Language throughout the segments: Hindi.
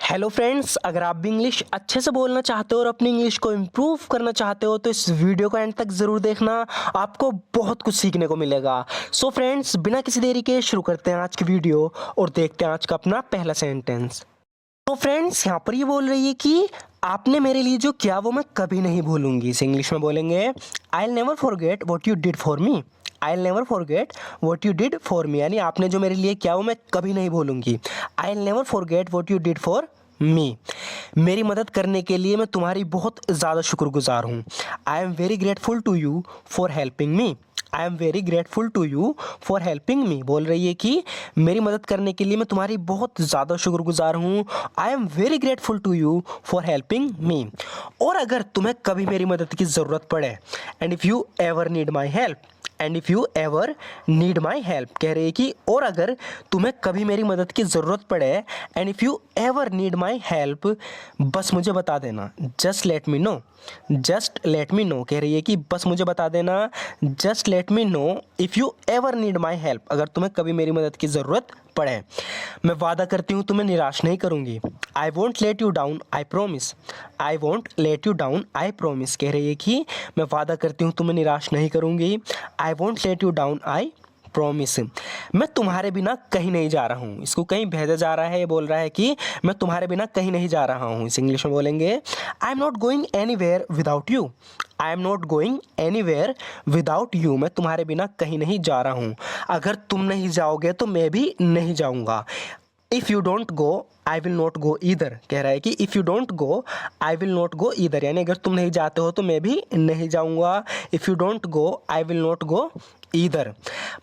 हेलो फ्रेंड्स, अगर आप भी इंग्लिश अच्छे से बोलना चाहते हो और अपनी इंग्लिश को इम्प्रूव करना चाहते हो तो इस वीडियो को एंड तक ज़रूर देखना। आपको बहुत कुछ सीखने को मिलेगा। सो फ्रेंड्स, बिना किसी देरी के शुरू करते हैं आज की वीडियो और देखते हैं आज का अपना पहला सेंटेंस। तो फ्रेंड्स, यहाँ पर ये बोल रही है कि आपने मेरे लिए जो किया वो मैं कभी नहीं भूलूंगी। इसे इंग्लिश में बोलेंगे आई will never forget what you did for me. I will never forget what you did for मी, यानी आपने जो मेरे लिए किया वो मैं कभी नहीं भूलूंगी। I will never forget what you did for me. मेरी मदद करने के लिए मैं तुम्हारी बहुत ज़्यादा शुक्रगुजार हूँ। I am very grateful to you for helping me. I am very grateful to you for helping me बोल रही है कि मेरी मदद करने के लिए मैं तुम्हारी बहुत ज़्यादा शुक्रगुजार हूँ। I am very grateful to you for helping me. और अगर तुम्हें कभी मेरी मदद की ज़रूरत पड़े, and if you ever need my help, and if you ever need my help कह रही है कि और अगर तुम्हें कभी मेरी मदद की ज़रूरत पड़े, and if you ever need my help, बस मुझे बता देना। Just let me know. Just let me know कह रही है कि बस मुझे बता देना। Just let me know if you ever need my help, अगर तुम्हें कभी मेरी मदद की ज़रूरत पड़े। मैं वादा करती हूँ तुम्हें निराश नहीं करूँगी। I won't let you down, I promise. I won't let you down, I promise कह रही है कि मैं वादा करती हूँ तुम्हें निराश नहीं करूँगी। I won't let you down, I promise. मैं तुम्हारे बिना कहीं नहीं जा रहा हूँ। इसको कहीं भेजा जा रहा है, ये बोल रहा है कि मैं तुम्हारे बिना कहीं नहीं जा रहा हूँ। इस इंग्लिश में बोलेंगे I am not going anywhere without you. I am not going anywhere without you, मैं तुम्हारे बिना कहीं नहीं जा रहा हूँ। अगर तुम नहीं जाओगे तो मैं भी नहीं जाऊँगा। If you don't go I will not go either कह रहा है कि if you don't go I will not go either, यानी अगर तुम नहीं जाते हो तो मैं भी नहीं जाऊँगा। If you don't go I will not go either.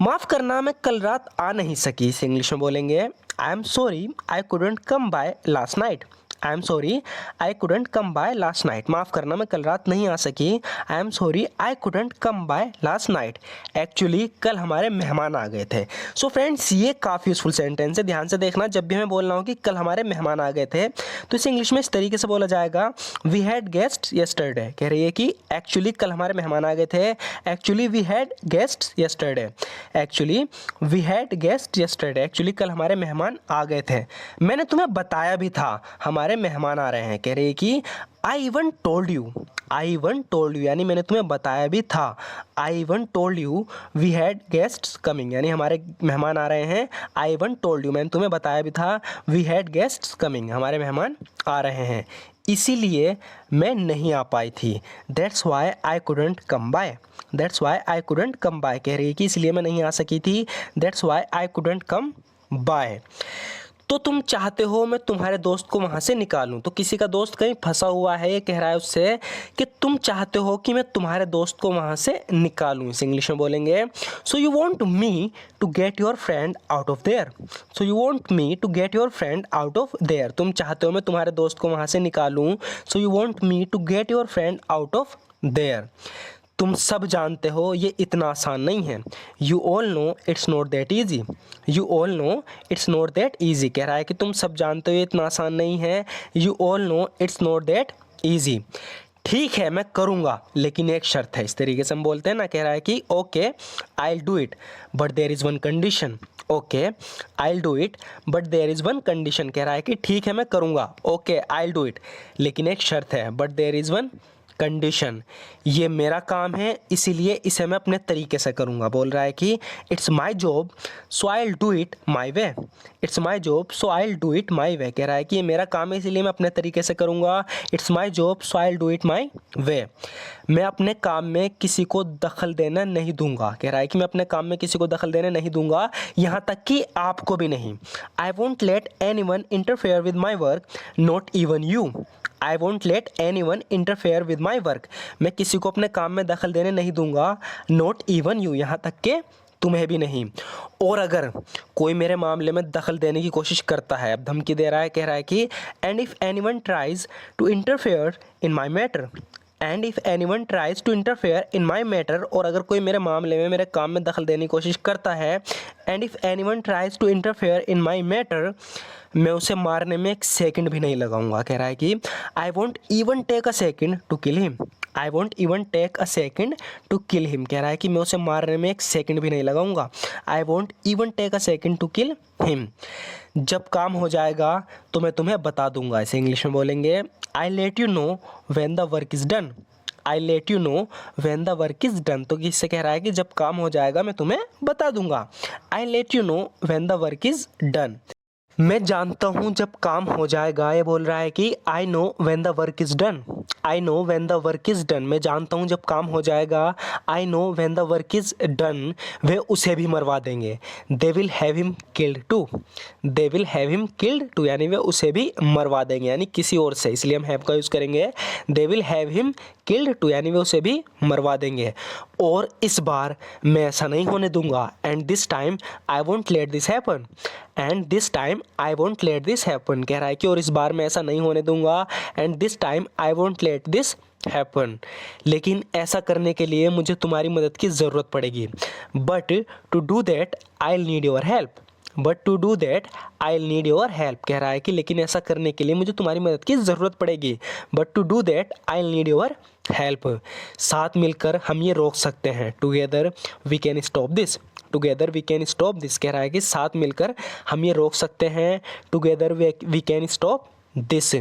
माफ़ करना, मैं कल रात आ नहीं सकी। इसे इंग्लिश में बोलेंगे I am sorry I couldn't come by last night. I am sorry I couldn't come by last night. माफ़ करना, मैं कल रात नहीं आ सकी। I am sorry I couldn't come by last night. Actually कल हमारे मेहमान आ गए थे। सो फ्रेंड्स, ये काफ़ी यूजफुल सेंटेंस है। ध्यान से देखना, जब भी मैं बोल रहा हूँ कि कल हमारे मेहमान आ गए थे तो इसे इंग्लिश में इस तरीके से बोला जाएगा वी हैड गेस्ट येस्टरडे। कह रही है कि एक्चुअली कल हमारे मेहमान आ गए थे। Actually we had guest yesterday. Actually we had guest yesterday, actually कल हमारे मेहमान आ गए थे। मैंने तुम्हें बताया भी था हमारे मेहमान आ रहे हैं। कह रही है कि I even told you. I even told you, यानी मैंने तुम्हें बताया भी था। I even told you we had guests coming, यानी हमारे मेहमान आ रहे हैं। आई इवन टोल्ड यू, मैंने तुम्हें बताया भी था। वी हैड गेस्ट्स कमिंग, हमारे मेहमान आ रहे हैं, इसीलिए मैं नहीं आ पाई थी। That's why I couldn't come by. That's why I couldn't come by कह रही है कि इसलिए मैं नहीं आ सकी थी। That's why I couldn't come by. तो तुम चाहते हो मैं तुम्हारे दोस्त को वहाँ से निकालूं। तो किसी का दोस्त कहीं फंसा हुआ है, ये कह रहा है उससे कि तुम चाहते हो कि मैं तुम्हारे दोस्त को वहाँ से निकालूं। इस इंग्लिश में बोलेंगे so you want me to get your friend out of there. So you want me to get your friend out of there, तुम चाहते हो मैं तुम्हारे दोस्त को वहाँ से निकालूं। So you want me to get your friend out of there. तुम सब जानते हो ये इतना आसान नहीं है। You all know it's not that easy. You all know it's not that easy कह रहा है कि तुम सब जानते हो ये इतना आसान नहीं है। You all know it's not that easy. ठीक है, मैं करूँगा लेकिन एक शर्त है। इस तरीके से हम बोलते हैं ना। कह रहा है कि okay I will do it but there is one condition. Okay I will do it but there is one condition कह रहा है कि ठीक है मैं करूँगा, okay I will do it, लेकिन एक शर्त है, but there is one condition. ये मेरा काम है इसीलिए इसे मैं अपने तरीके से करूँगा। बोल रहा है कि it's my job so I will do it my way. It's my job so I will do it my way कह रहा है कि ये मेरा काम है इसीलिए मैं अपने तरीके से करूँगा। It's my job so I will do it my way. मैं अपने काम में किसी को दखल देना नहीं दूंगा। कह रहा है कि मैं अपने काम में किसी को दखल देने नहीं दूंगा, यहाँ तक कि आपको भी नहीं। I won't let any one interfere with my work, not even you. I won't let any one interfere with my work, मैं किसी को अपने काम में दखल देने नहीं दूंगा। नॉट इवन यू, यहाँ तक कि तुम्हें भी नहीं। और अगर कोई मेरे मामले में दखल देने की कोशिश करता है, अब धमकी दे रहा है, कह रहा है कि and if any one tries to interfere in my matter. And if any one tries to interfere in my matter, और अगर कोई मेरे मामले में मेरे काम में दखल देने की कोशिश करता है। And if any one tries to interfere in my matter, मैं उसे मारने में एक सेकंड भी नहीं लगाऊंगा। कह रहा है कि I won't even take a second to kill him. I won't even take a second to kill him, कह रहा है कि मैं उसे मारने में एक सेकंड भी नहीं लगाऊंगा। I won't even take a second to kill him. जब काम हो जाएगा तो मैं तुम्हें बता दूंगा, इसे इंग्लिश में बोलेंगे I let you know when the work is done. I let you know when the work is done, तो किससे कह रहा है कि जब काम हो जाएगा मैं तुम्हें बता दूंगा। I let you know when the work is done, मैं जानता हूँ जब काम हो जाएगा। ये बोल रहा है कि I know when the work is done. I know when the work is done, मैं जानता हूँ जब काम हो जाएगा। I know when the work is done, वे उसे भी मरवा देंगे। They will have him killed too, they will have him killed too, यानी वे उसे भी मरवा देंगे, यानी किसी और से, इसलिए हम हैव का यूज़ करेंगे। They will have him killed too, यानी वे उसे भी मरवा देंगे। और इस बार मैं ऐसा नहीं होने दूंगा। And this time I won't let this happen, and this time I won't let this happen, कह रहा है कि और इस बार मैं ऐसा नहीं होने दूंगा। And this time I won't let this happen, लेकिन ऐसा करने के लिए मुझे तुम्हारी मदद की ज़रूरत पड़ेगी। But to do that I need your help, but to do that I need your help, कह रहा है कि लेकिन ऐसा करने के लिए मुझे तुम्हारी मदद की ज़रूरत पड़ेगी। But to do that I need your help, साथ मिलकर हम ये रोक सकते हैं। Together we can stop this, together we can stop this, कह रहा है कि साथ मिलकर हम ये रोक सकते हैं। Together we can stop this.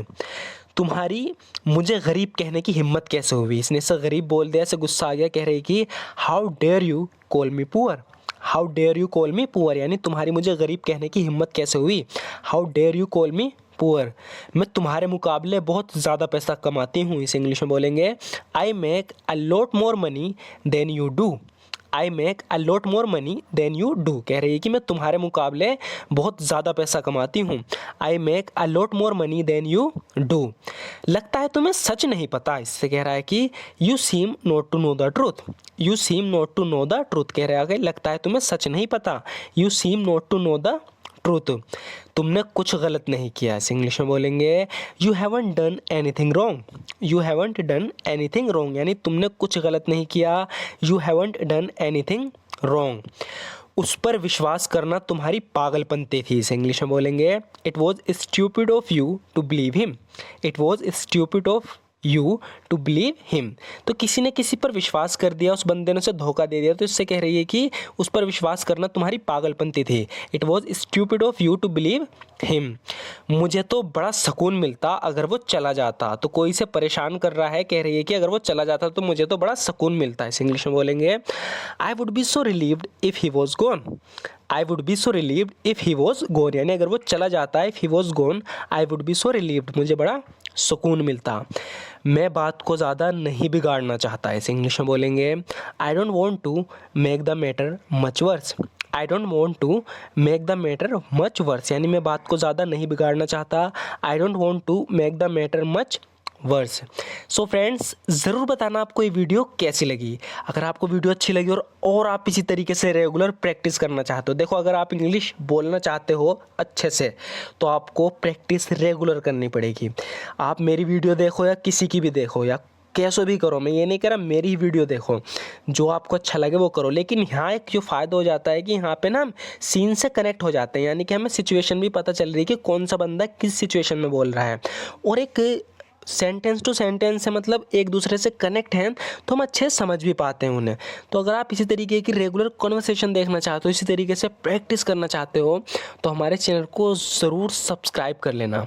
तुम्हारी मुझे गरीब कहने की हिम्मत कैसे हुई, इसने से गरीब बोल दिया, ऐसे गुस्सा आ गया, कह रही कि how dare you call me poor, how dare you call me poor, यानी तुम्हारी मुझे गरीब कहने की हिम्मत कैसे हुई। How dare you call me poor, मैं तुम्हारे मुकाबले बहुत ज़्यादा पैसा कमाती हूँ, इसे इंग्लिश में बोलेंगे I make a lot more money than you do. I make a lot more money than you do, कह रही है कि मैं तुम्हारे मुकाबले बहुत ज़्यादा पैसा कमाती हूँ। I make a lot more money than you do. लगता है तुम्हें सच नहीं पता, इससे कह रहा है कि you seem not to know the truth, you seem not to know the truth, कह रहा है कि लगता है तुम्हें सच नहीं पता। You seem not to know the truth, तुमने कुछ गलत नहीं किया, इसे इंग्लिश में बोलेंगे you haven't done anything wrong, you haven't done anything wrong, यानी तुमने कुछ गलत नहीं किया। You haven't done anything wrong. उस पर विश्वास करना तुम्हारी पागलपंती थी, इसे इंग्लिश में बोलेंगे it was stupid of you to believe him, it was stupid of you to believe him, तो किसी ने किसी पर विश्वास कर दिया, उस बंदे ने उसे धोखा दे दिया, तो इससे कह रही है कि उस पर विश्वास करना तुम्हारी पागलपंती थी। It was stupid of you to believe him. मुझे तो बड़ा सुकून मिलता अगर वो चला जाता, तो कोई से परेशान कर रहा है, कह रही है कि अगर वो चला जाता तो मुझे तो बड़ा सुकून मिलता है, इस इंग्लिश में बोलेंगे I would be so relieved if he was gone, I would be so relieved if he was gone, यानी अगर वो चला जाता है, if he was gone I would be so relieved, मुझे बड़ा सुकून मिलता। मैं बात को ज़्यादा नहीं बिगाड़ना चाहता, इसे इंग्लिश में बोलेंगे I don't want to make the matter much worse, I don't want to make the matter much worse, यानी मैं बात को ज़्यादा नहीं बिगाड़ना चाहता। I don't want to make the matter much worse. So friends, ज़रूर बताना आपको ये वीडियो कैसी लगी। अगर आपको वीडियो अच्छी लगी और आप इसी तरीके से रेगुलर प्रैक्टिस करना चाहते हो, देखो अगर आप इंग्लिश बोलना चाहते हो अच्छे से तो आपको प्रैक्टिस रेगुलर करनी पड़ेगी। आप मेरी वीडियो देखो या किसी की भी देखो या कैसे भी करो, मैं ये नहीं कह रहा मेरी ही वीडियो देखो, जो आपको अच्छा लगे वो करो, लेकिन यहाँ एक जो फ़ायदा हो जाता है कि यहाँ पे ना हम सीन से कनेक्ट हो जाते हैं, यानी कि हमें सिचुएशन भी पता चल रही है कि कौन सा बंदा किस सिचुएशन में बोल रहा है, और एक सेंटेंस टू सेंटेंस है, मतलब एक दूसरे से कनेक्ट हैं तो हम अच्छे से समझ भी पाते हैं उन्हें। तो अगर आप इसी तरीके की रेगुलर कॉन्वर्सेशन देखना चाहते हो, इसी तरीके से प्रैक्टिस करना चाहते हो, तो हमारे चैनल को ज़रूर सब्सक्राइब कर लेना।